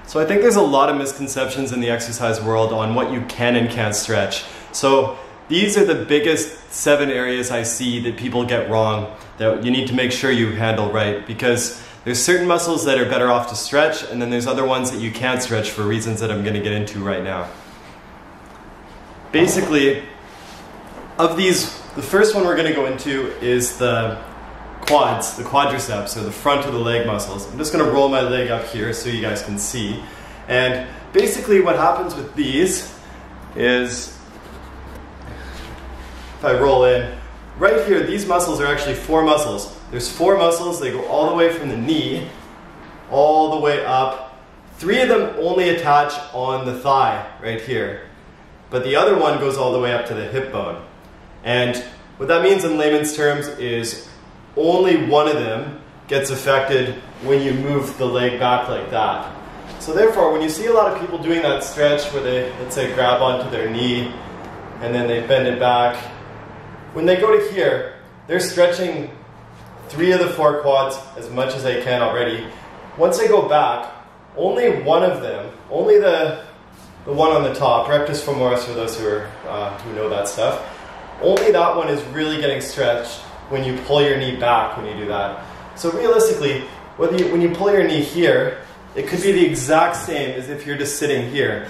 So I think there's a lot of misconceptions in the exercise world on what you can and can't stretch. So these are the biggest 7 areas I see that people get wrong that you need to make sure you handle right, because there's certain muscles that are better off to stretch, and then there's other ones that you can't stretch for reasons that I'm going to get into right now. Basically, of these, the first one we're going to go into is the quads, the quadriceps, or the front of the leg muscles. I'm just going to roll my leg up here so you guys can see. And basically what happens with these is, if I roll in, right here, these muscles are actually 4 muscles. There's 4 muscles, they go all the way from the knee, all the way up. 3 of them only attach on the thigh, right here. But the other one goes all the way up to the hip bone. And what that means in layman's terms is only one of them gets affected when you move the leg back like that. So therefore, when you see a lot of people doing that stretch where they, let's say, grab onto their knee and then they bend it back, when they go to here, they're stretching 3 of the 4 quads as much as they can already. Once they go back, only one of them, only the one on the top, rectus femoris for those who know that stuff, only that one is really getting stretched when you pull your knee back when you do that. So realistically, when you pull your knee here, it could be the exact same as if you're just sitting here.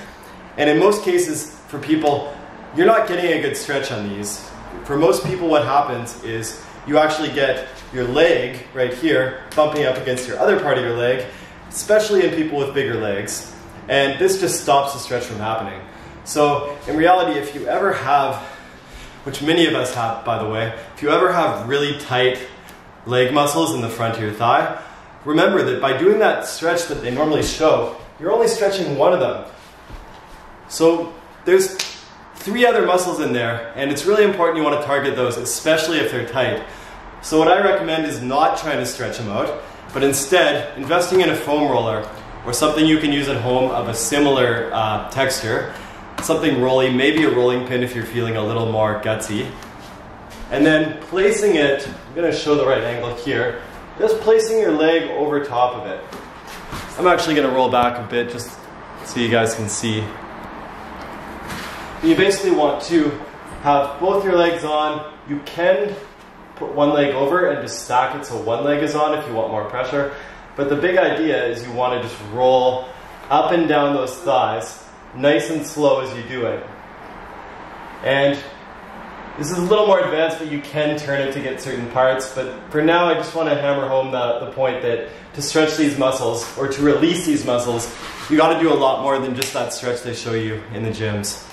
And in most cases, for people, you're not getting a good stretch on these. For most people, what happens is you actually get your leg right here bumping up against your other part of your leg, especially in people with bigger legs. And this just stops the stretch from happening. So in reality, if you ever have, which many of us have, by the way, if you ever have really tight leg muscles in the front of your thigh, remember that by doing that stretch that they normally show, you're only stretching one of them. So there's 3 other muscles in there, and it's really important you want to target those, especially if they're tight. So what I recommend is not trying to stretch them out, but instead investing in a foam roller or something you can use at home of a similar texture, something rolly, maybe a rolling pin if you're feeling a little more gutsy. And then placing it, I'm going to show the right angle here, just placing your leg over top of it. I'm actually going to roll back a bit just so you guys can see. You basically want to have both your legs on. You can put one leg over and just stack it so one leg is on if you want more pressure. But the big idea is you want to just roll up and down those thighs, nice and slow as you do it. And this is a little more advanced, but you can turn it to get certain parts. But for now, I just want to hammer home the point that to stretch these muscles, or to release these muscles, you got to do a lot more than just that stretch they show you in the gyms.